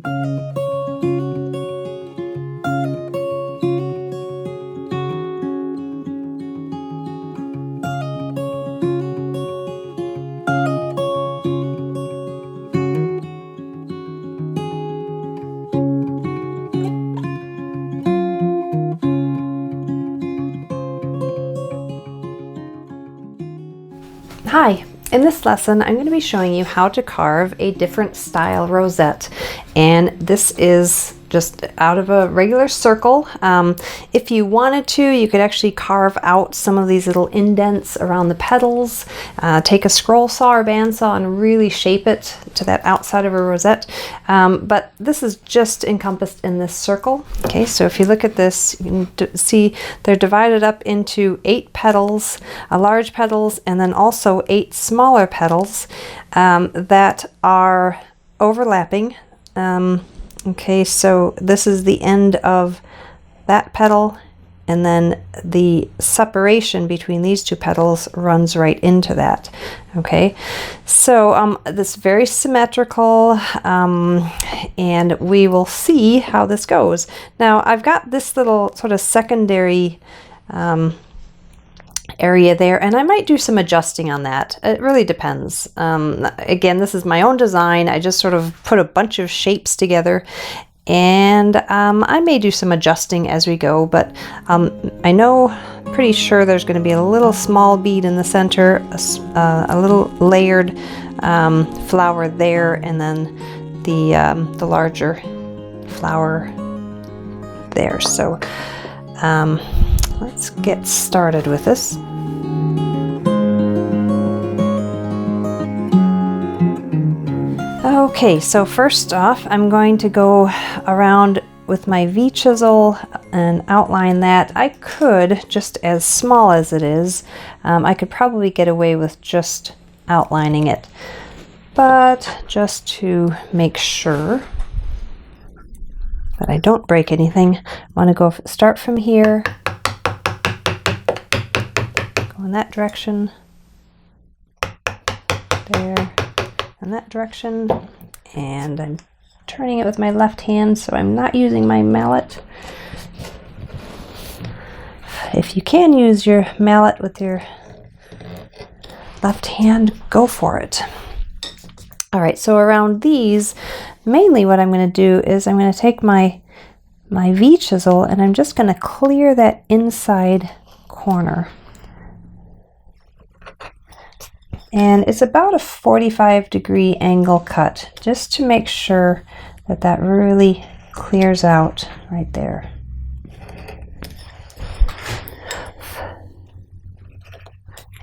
Hi, in this lesson I'm going to be showing you how to carve a different style rosette, and this is just out of a regular circle. If you wanted to, you could actually carve out some of these little indents around the petals, take a scroll saw or bandsaw and really shape it to that outside of a rosette, but this is just encompassed in this circle. Okay, so if you look at this, you can see they're divided up into 8 petals, large petals, and then also 8 smaller petals that are overlapping. Okay, so this is the end of that petal, and then the separation between these 2 petals runs right into that. Okay, so this very symmetrical, and we will see how this goes. Now I've got this little sort of secondary area there, and I might do some adjusting on that. It really depends. Again, this is my own design. I just sort of put a bunch of shapes together, and I may do some adjusting as we go, but I know pretty sure there's going to be a little small bead in the center, a little layered flower there, and then the larger flower there. So let's get started with this. Okay, so first off, I'm going to go around with my V-chisel and outline that. I could, just as small as it is, I could probably get away with just outlining it. But just to make sure that I don't break anything, I want to go start from here, go in that direction, there, in that direction, and I'm turning it with my left hand, so I'm not using my mallet. If you can use your mallet with your left hand, go for it. All right, so around these, mainly what I'm going to do is I'm going to take my V-chisel and I'm just going to clear that inside corner. And it's about a 45-degree angle cut, just to make sure that that really clears out right there.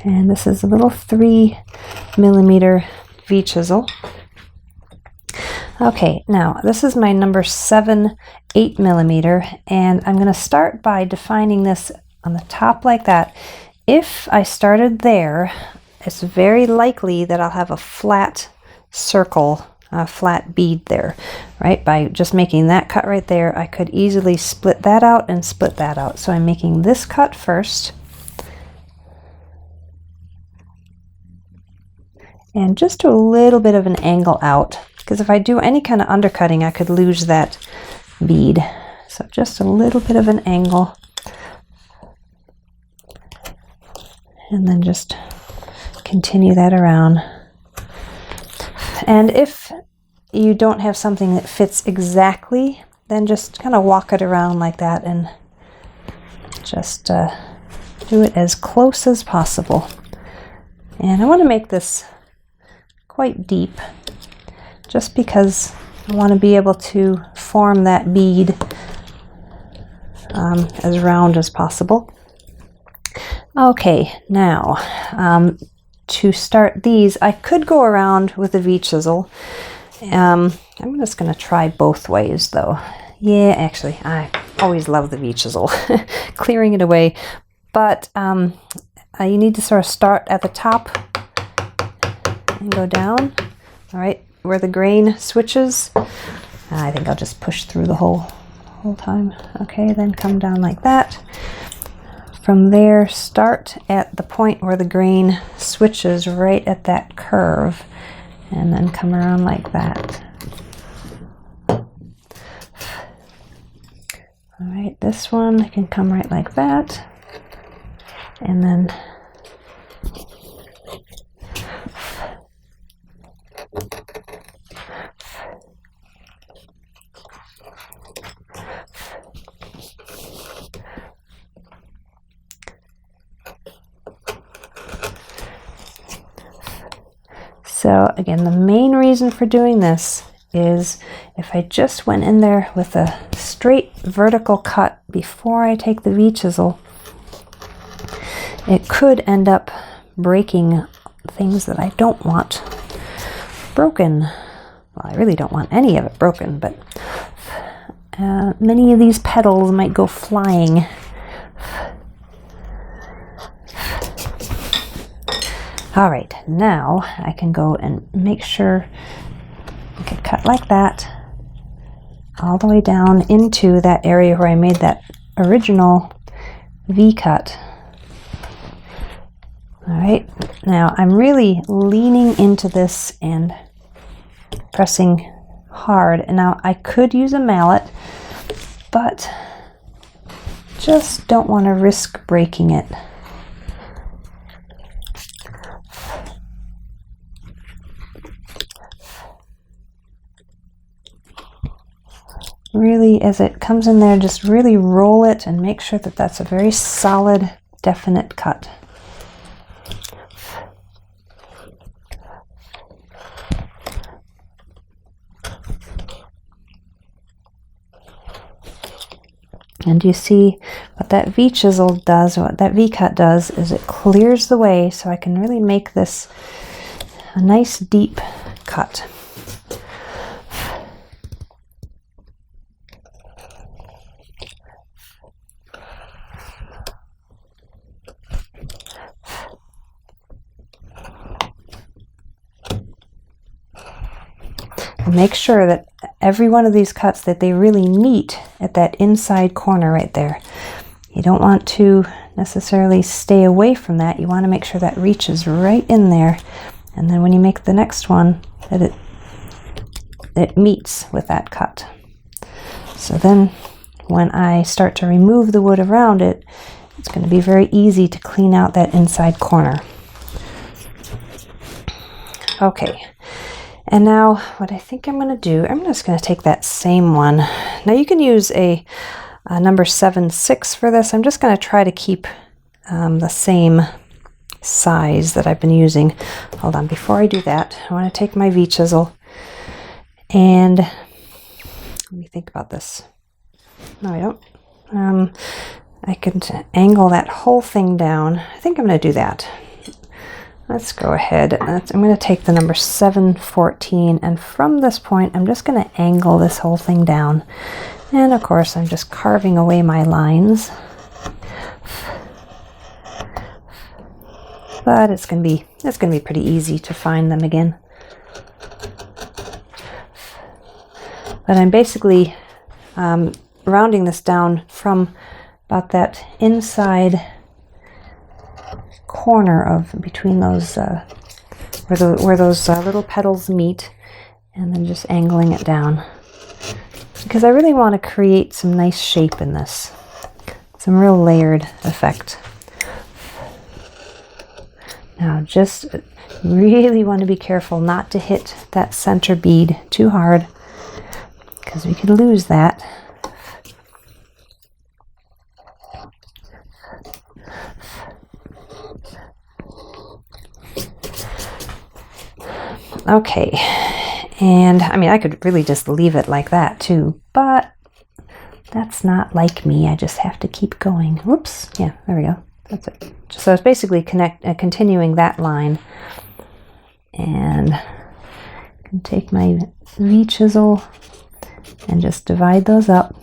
And this is a little 3mm V-chisel. Okay, now this is my number 7 8mm, and I'm going to start by defining this on the top like that. If I started there, it's very likely that I'll have a flat circle, a flat bead there, right? By just making that cut right there, I could easily split that out and split that out. So I'm making this cut first, and just a little bit of an angle out, because if I do any kind of undercutting, I could lose that bead. So just a little bit of an angle, and then just continue that around. And if you don't have something that fits exactly, then just kind of walk it around like that and just do it as close as possible. And I want to make this quite deep, just because I want to be able to form that bead as round as possible. Okay, now to start these, I could go around with a V-chisel. I'm just going to try both ways though. Yeah, actually, I always love the V-chisel, clearing it away. But you need to sort of start at the top and go down, all right, where the grain switches. I think I'll just push through the whole time. Okay, then come down like that. From there, start at the point where the grain switches right at that curve, and then come around like that. right, this one can come right like that. And then so again, the main reason for doing this is if I just went in there with a straight vertical cut before I take the V-chisel, it could end up breaking things that I don't want broken. Well, I really don't want any of it broken, but many of these petals might go flying. All right, now I can go and make sure I can cut like that all the way down into that area where I made that original V-cut. All right, now I'm really leaning into this and pressing hard. And now I could use a mallet, but just don't want to risk breaking it. Really, as it comes in there, just really roll it and make sure that that's a very solid, definite cut. And you see what that V-chisel does, what that V-cut does, is it clears the way so I can really make this a nice deep cut. Make sure that every one of these cuts, that they really meet at that inside corner right there. You don't want to necessarily stay away from that. You want to make sure that reaches right in there. And then when you make the next one, that it meets with that cut. So then when I start to remove the wood around it, it's going to be very easy to clean out that inside corner. Okay. And now what I think I'm going to do, I'm just going to take that same one. Now you can use a number 7/6 for this. I'm just going to try to keep the same size that I've been using. Hold on, before I do that, I want to take my V-chisel and let me think about this. No, I don't. I can angle that whole thing down. I think I'm going to do that. Let's go ahead. I'm going to take the number 7/14, and from this point I'm just going to angle this whole thing down. And of course I'm just carving away my lines. But it's going to be pretty easy to find them again. But I'm basically rounding this down from about that inside corner of between those where those little petals meet, and then just angling it down, because I really want to create some nice shape in this, some real layered effect. Now just really want to be careful not to hit that center bead too hard, because we could lose that. Okay, and I mean, I could really just leave it like that too, but that's not like me. I just have to keep going. Whoops, yeah, there we go. That's it. So it's basically continuing that line, and I can take my V-chisel and just divide those up.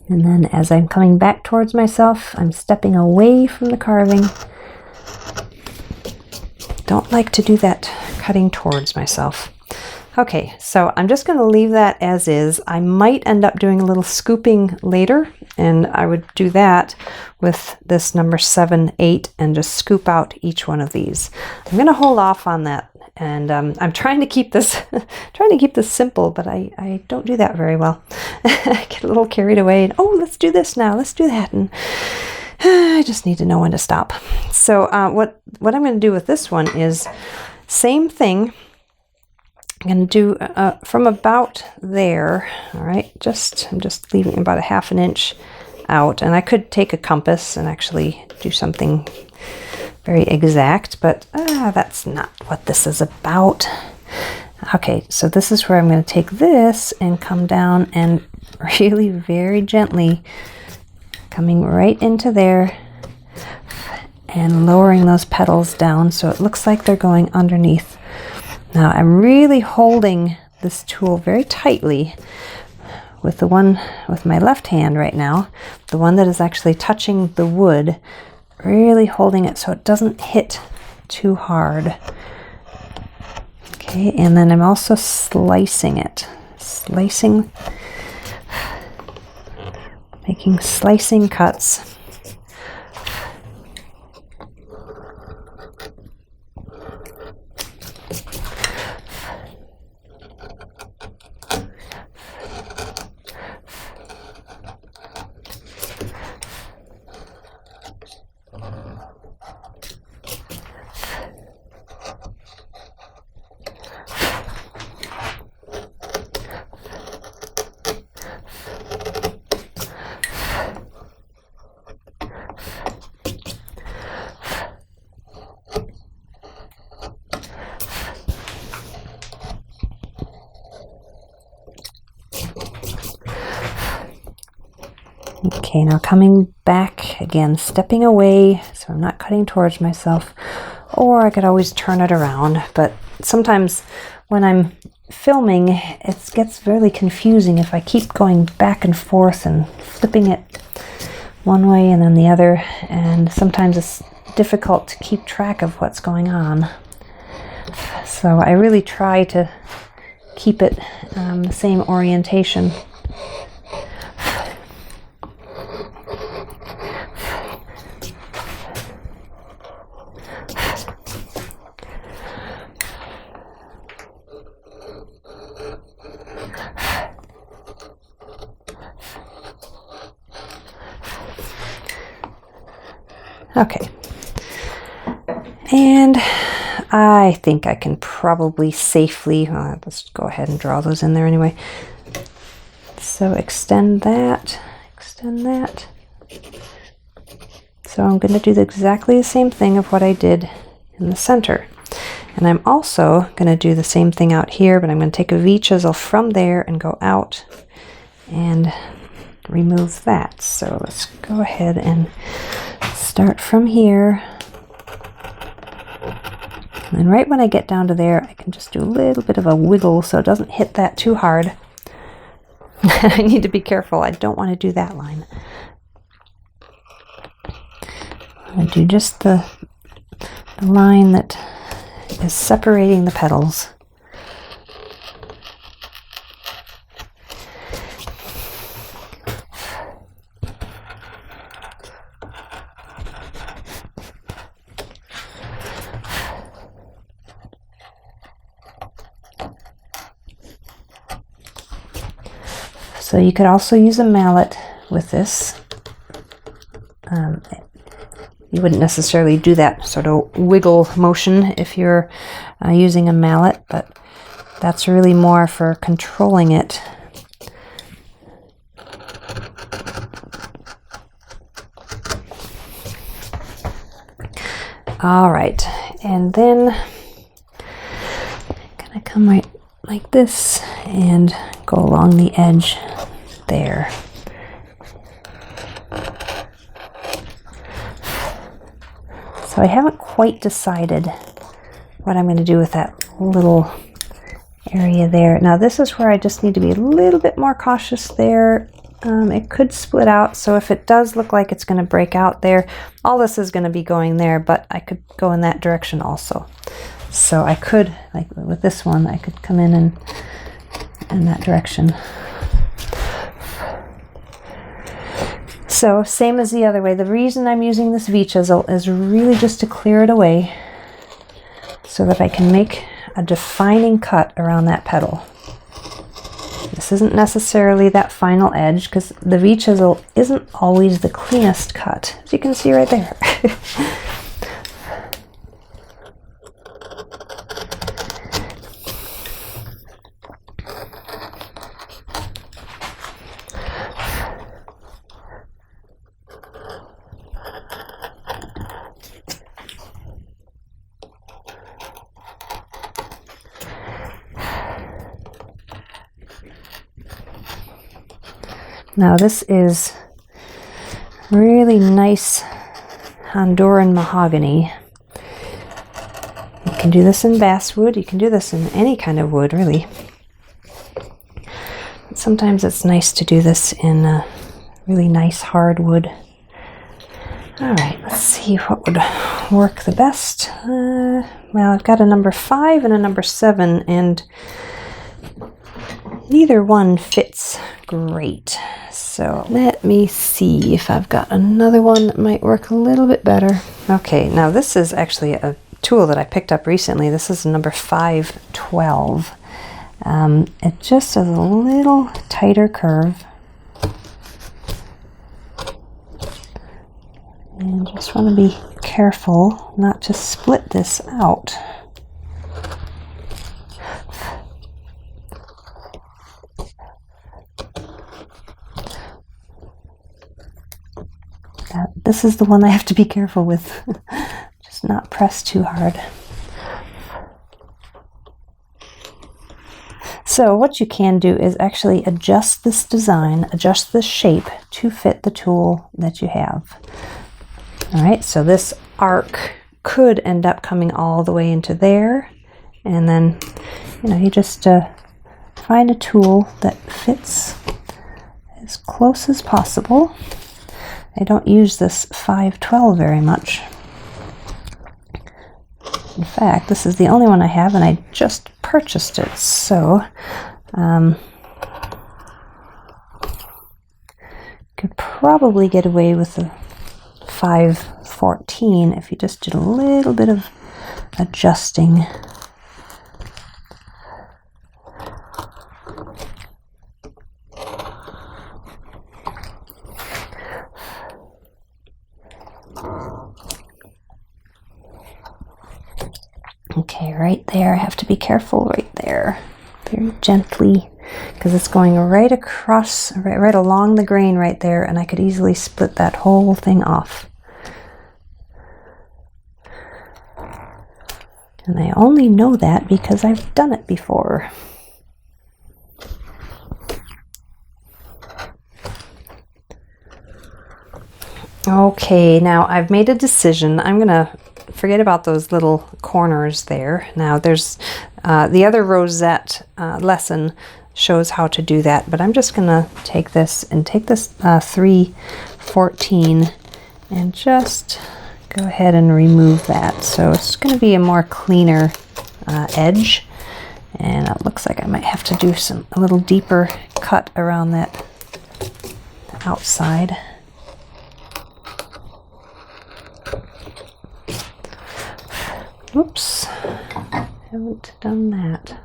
And then as I'm coming back towards myself, I'm stepping away from the carving. Don't like to do that cutting towards myself. Okay, so I'm just going to leave that as is. I might end up doing a little scooping later, and I would do that with this number 7, 8, and just scoop out each one of these. I'm going to hold off on that, and I'm trying to keep this simple, but I don't do that very well. I get a little carried away, and oh, let's do this now, let's do that, and I just need to know when to stop. So what I'm going to do with this one is same thing. I'm going to do from about there. All right, I'm just leaving about a 1/2 inch out, and I could take a compass and actually do something very exact, but that's not what this is about. Okay, so this is where I'm going to take this and come down and really very gently coming right into there and lowering those petals down so it looks like they're going underneath. Now I'm really holding this tool very tightly with the one with my left hand right now, the one that is actually touching the wood, really holding it so it doesn't hit too hard. Okay, and then I'm also slicing it, making slicing cuts. Okay, now coming back again, stepping away, so I'm not cutting towards myself, or I could always turn it around, but sometimes when I'm filming, it gets really confusing if I keep going back and forth and flipping it one way and then the other, and sometimes it's difficult to keep track of what's going on. So I really try to keep it the same orientation. Okay, and I think I can probably safely, let's go ahead and draw those in there anyway. So extend that. So I'm going to do exactly the same thing of what I did in the center. And I'm also going to do the same thing out here, but I'm going to take a V chisel from there and go out and remove that. So let's go ahead and start from here. And right when I get down to there, I can just do a little bit of a wiggle so it doesn't hit that too hard. I need to be careful. I don't want to do that line. I'm going to do just the line that is separating the petals. So you could also use a mallet with this. You wouldn't necessarily do that sort of wiggle motion if you're using a mallet, but that's really more for controlling it. All right, and then I'm gonna come right like this and go along the edge there. So I haven't quite decided what I'm going to do with that little area there. Now this is where I just need to be a little bit more cautious there. it could split out, so if it does look like it's going to break out there, all this is going to be going there, but I could go in that direction also. So I could, like with this one, I could come in that direction. So same as the other way. The reason I'm using this V-chisel is really just to clear it away so that I can make a defining cut around that petal. This isn't necessarily that final edge because the V-chisel isn't always the cleanest cut, as you can see right there. Now this is really nice Honduran mahogany. You can do this in basswood, you can do this in any kind of wood really. But sometimes it's nice to do this in a really nice hardwood. Alright, let's see what would work the best. Well, I've got a number 5 and a number 7, and neither one fits great. So let me see if I've got another one that might work a little bit better. Okay, now this is actually a tool that I picked up recently. This is number 512. It just has a little tighter curve. And just want to be careful not to split this out. This is the one I have to be careful with. Just not press too hard. So what you can do is actually adjust this design, adjust the shape to fit the tool that you have. All right, so this arc could end up coming all the way into there, and then you just find a tool that fits as close as possible. I don't use this 512 very much. In fact, this is the only one I have, and I just purchased it, so could probably get away with the 514 if you just did a little bit of adjusting. Okay, right there. I have to be careful right there. Very gently, because it's going right across, right along the grain right there, and I could easily split that whole thing off. And I only know that because I've done it before. Okay, now I've made a decision. I'm going to forget about those little corners there. Now there's the other Rosette lesson shows how to do that, but I'm just going to take this 314 and just go ahead and remove that. So it's going to be a more cleaner edge, and it looks like I might have to do a little deeper cut around that outside. Oops, haven't done that.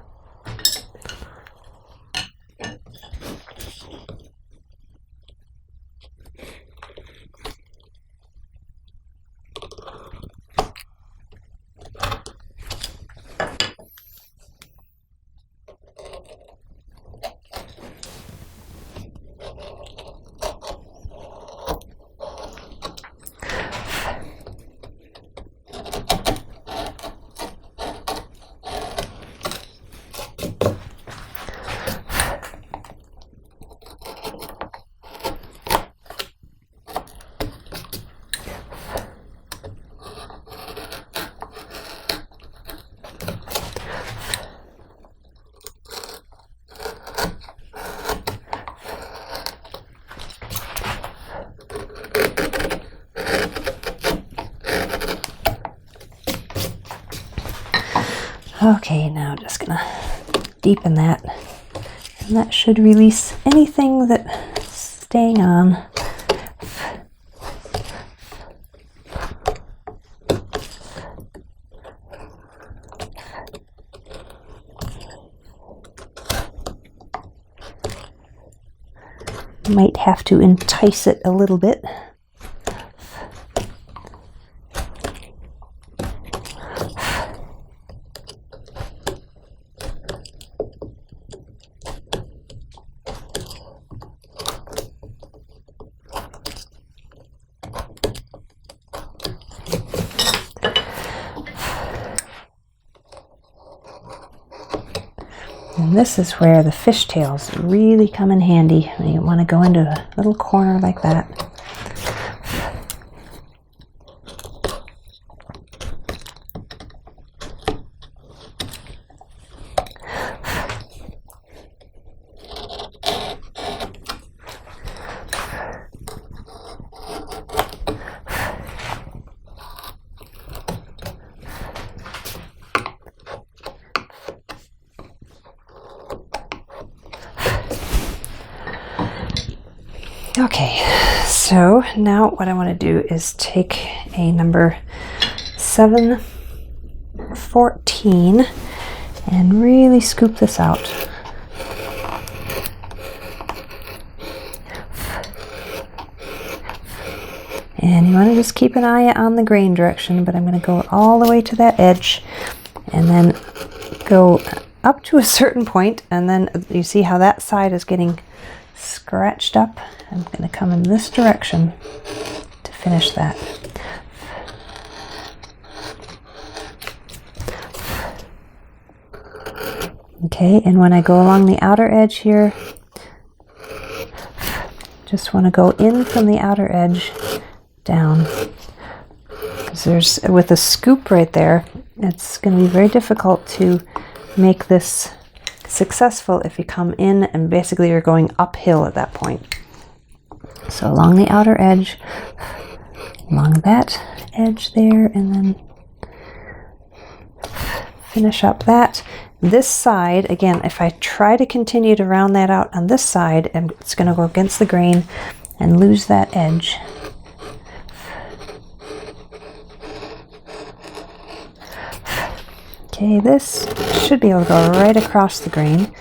Okay, now just gonna deepen that, and that should release anything that's staying on. Might have to entice it a little bit. And this is where the fishtails really come in handy. You want to go into a little corner like that. Okay, so now what I want to do is take a number 714 and really scoop this out. And you want to just keep an eye on the grain direction, but I'm going to go all the way to that edge and then go up to a certain point, and then you see how that side is getting scratched up. I'm going to come in this direction to finish that. Okay, and when I go along the outer edge here, just want to go in from the outer edge down. Because there's, with a scoop right there, it's going to be very difficult to make this successful if you come in and basically you're going uphill at that point. So along the outer edge, along that edge there, and then finish up that. This side, again, if I try to continue to round that out on this side, it's going to go against the grain and lose that edge. Okay, this should be able to go right across the grain.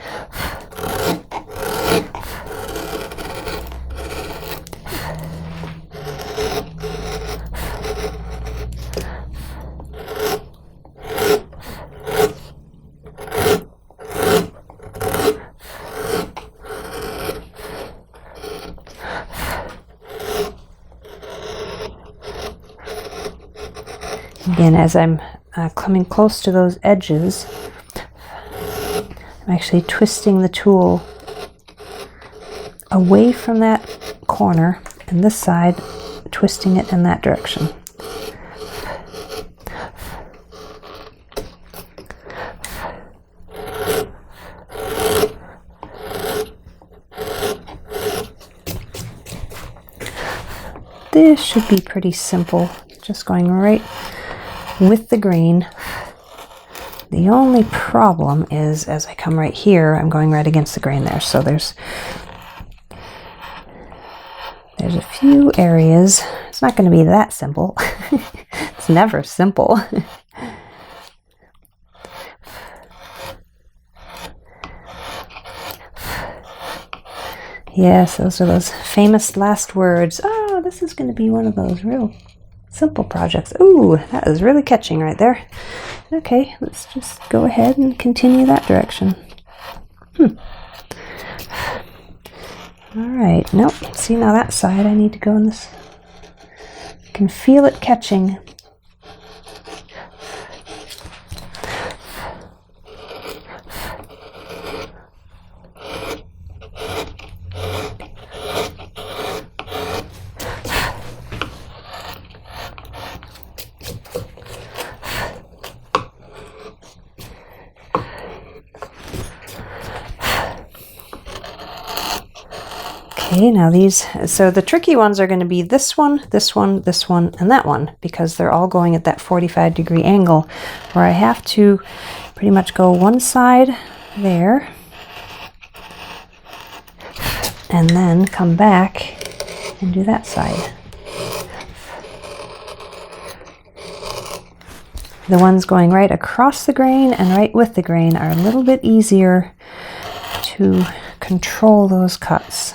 Again, as I'm coming close to those edges, I'm actually twisting the tool away from that corner, and this side, twisting it in that direction. This should be pretty simple, just going right with the grain. The only problem is as I come right here, I'm going right against the grain there. So there's a few areas. It's not going to be that simple. It's never simple. Yes, those are those famous last words. Oh, this is going to be one of those real simple projects. Ooh, that is really catching right there. Okay, let's just go ahead and continue that direction. Alright, nope. See, now that side I need to go in this. I can feel it catching. Okay, now these, so the tricky ones are going to be this one, this one, this one, and that one, because they're all going at that 45-degree angle, where I have to pretty much go one side there, and then come back and do that side. The ones going right across the grain and right with the grain are a little bit easier to control those cuts.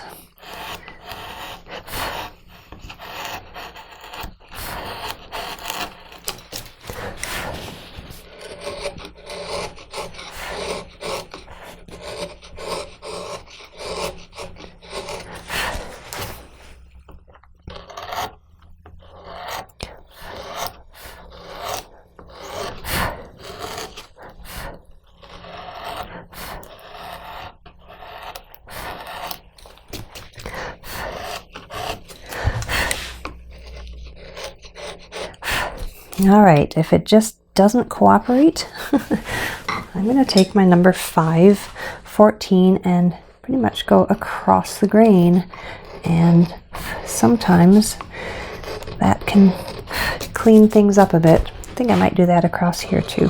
All right, if it just doesn't cooperate, I'm going to take my number 514 and pretty much go across the grain, and sometimes that can clean things up a bit. I think I might do that across here too.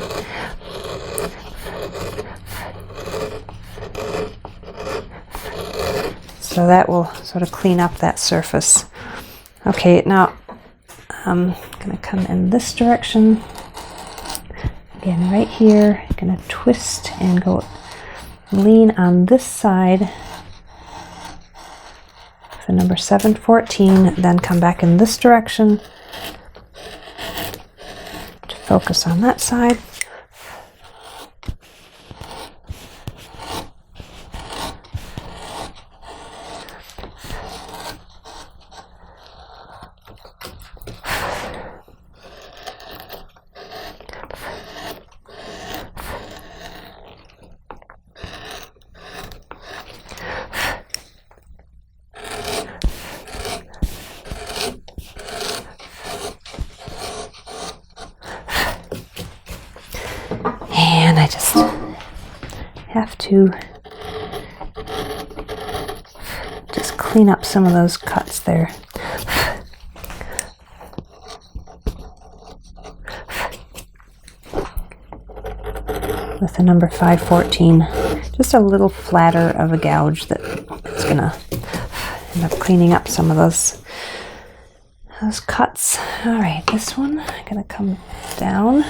So that will sort of clean up that surface. Okay, now I'm going to come in this direction. Again, right here, I'm going to twist and go lean on this side. So number 714, then come back in this direction to focus on that side. And I just have to just clean up some of those cuts there. With the number 514, just a little flatter of a gouge that's gonna end up cleaning up some of those cuts. All right, this one, I'm gonna come down.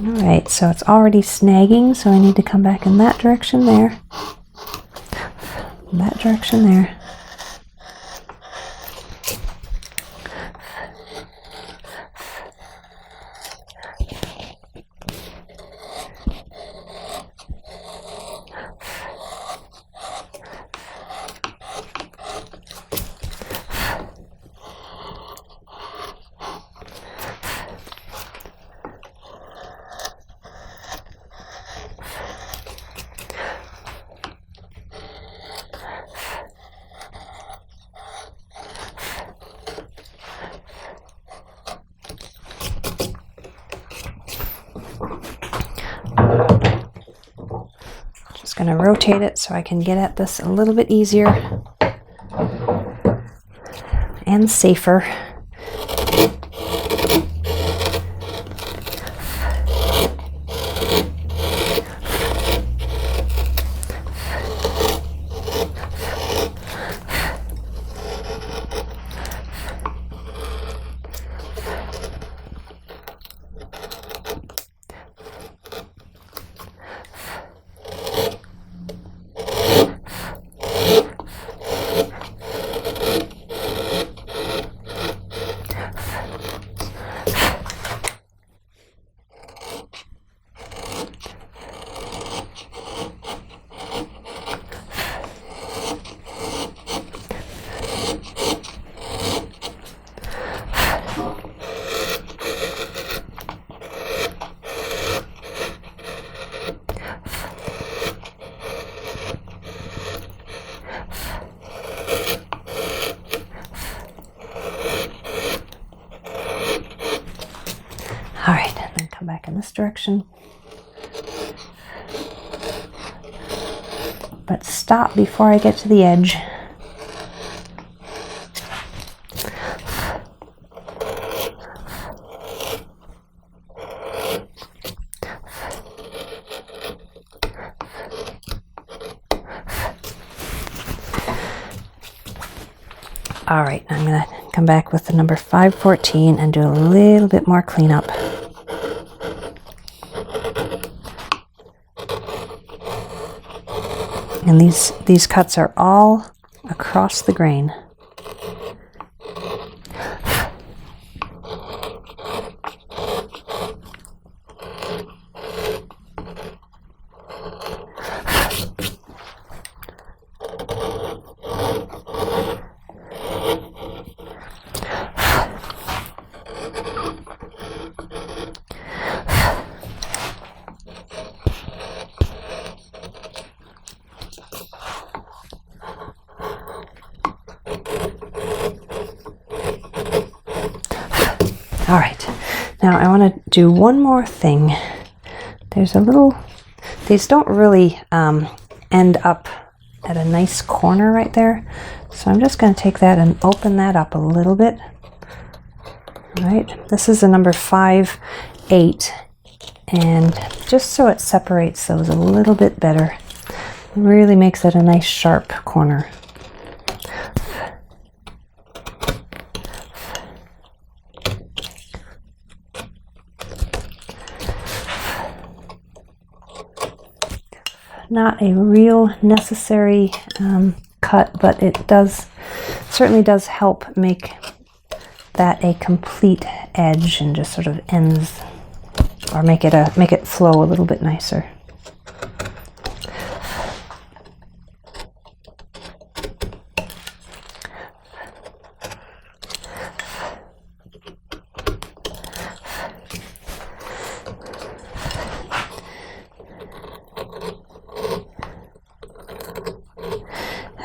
All right, so it's already snagging, so I need to come back in that direction there, that direction there. Just going to rotate it so I can get at this a little bit easier and safer. and come back in this direction. But stop before I get to the edge. All right, I'm going to come back with the number 514 and do a little bit more cleanup. And these cuts are all across the grain. All right, now I want to do one more thing. There's a little, these don't really end up at a nice corner right there. So I'm just going to take that and open that up a little bit. All right, this is a number 5, 8, and just so it separates those a little bit better, really makes it a nice sharp corner. Not a real necessary cut, but it certainly does help make that a complete edge and just sort of ends, or make it flow a little bit nicer.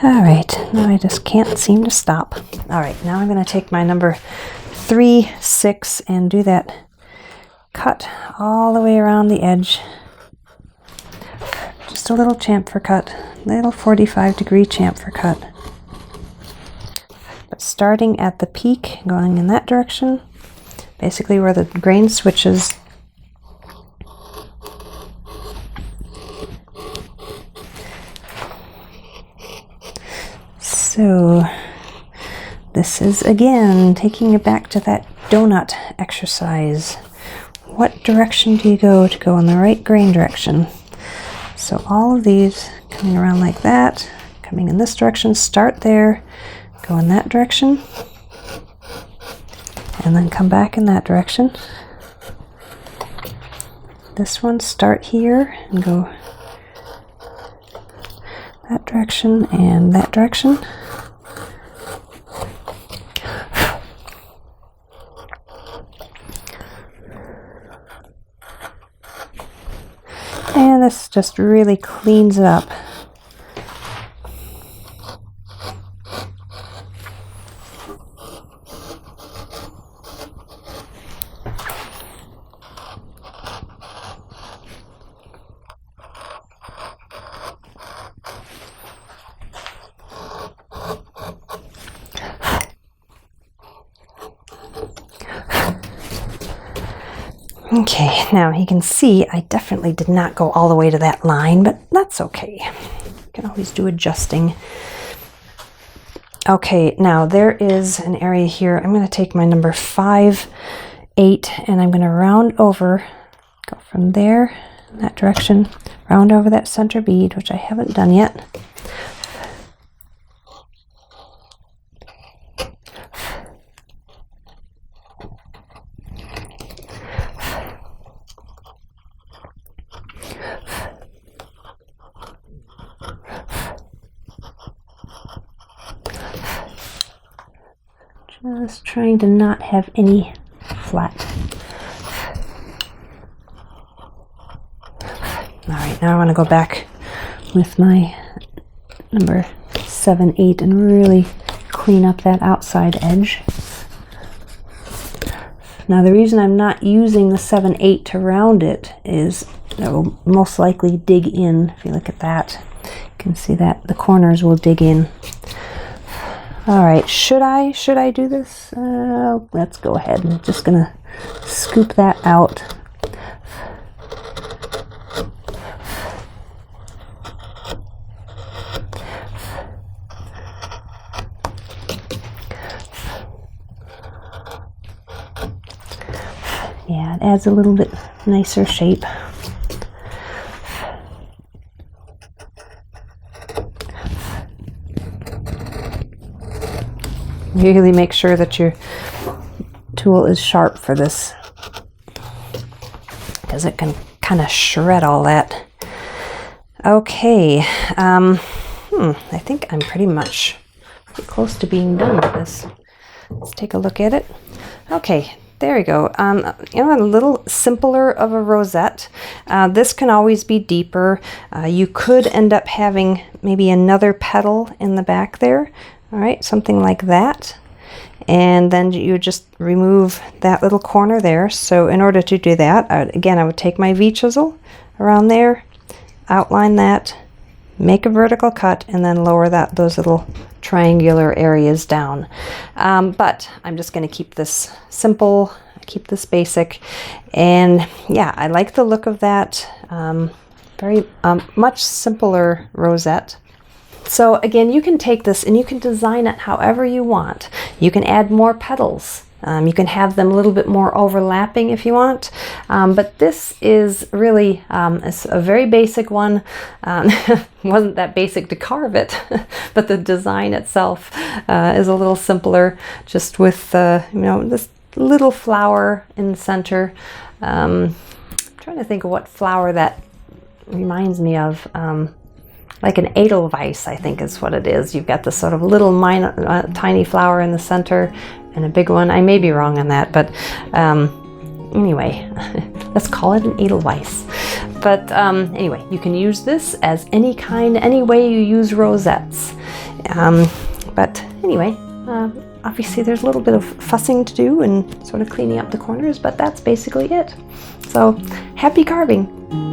All right, now I just can't seem to stop. All right, now I'm going to take my number 3, 6 and do that cut all the way around the edge. Just a little chamfer cut, little 45-degree chamfer cut. But starting at the peak, going in that direction, basically where the grain switches. So this is, again, taking it back to that donut exercise. What direction do you go to go in the right grain direction? So all of these coming around like that, coming in this direction, start there, go in that direction, and then come back in that direction. This one, start here and go that direction and that direction. And this just really cleans it up. Okay, now you can see I definitely did not go all the way to that line, but that's okay. You can always do adjusting. Okay, now there is an area here. I'm going to take my number 5, 8, and I'm going to round over, go from there in that direction, round over that center bead, which I haven't done yet. Just trying to not have any flat. All right, now I want to go back with my number 7, 8 and really clean up that outside edge. Now the reason I'm not using the 7/8 to round it is it will most likely dig in. If you look at that, you can see that the corners will dig in. All right, should I do this? Let's go ahead. I'm just gonna scoop that out. Yeah, it adds a little bit nicer shape. Really make sure that your tool is sharp for this, because it can kind of shred all that. Okay, I think I'm pretty close to being done with this. Let's take a look at it. Okay, there we go. A little simpler of a rosette. This can always be deeper. You could end up having maybe another petal in the back there. All right, something like that. And then you just remove that little corner there. So in order to do that, I would take my V-chisel around there, outline that, make a vertical cut, and then lower those little triangular areas down. But I'm just going to keep this simple, keep this basic. And yeah, I like the look of that. Very much simpler rosette. So again, you can take this and you can design it however you want. You can add more petals. You can have them a little bit more overlapping if you want. But this is really it's a very basic one. Wasn't that basic to carve it, but the design itself is a little simpler, just with this little flower in the center. I'm trying to think of what flower that reminds me of. Like an edelweiss, I think is what it is. You've got this sort of little tiny flower in the center and a big one. I may be wrong on that, but anyway, let's call it an edelweiss. But anyway, you can use this as any way you use rosettes. But anyway, obviously there's a little bit of fussing to do and sort of cleaning up the corners, but that's basically it. So happy carving!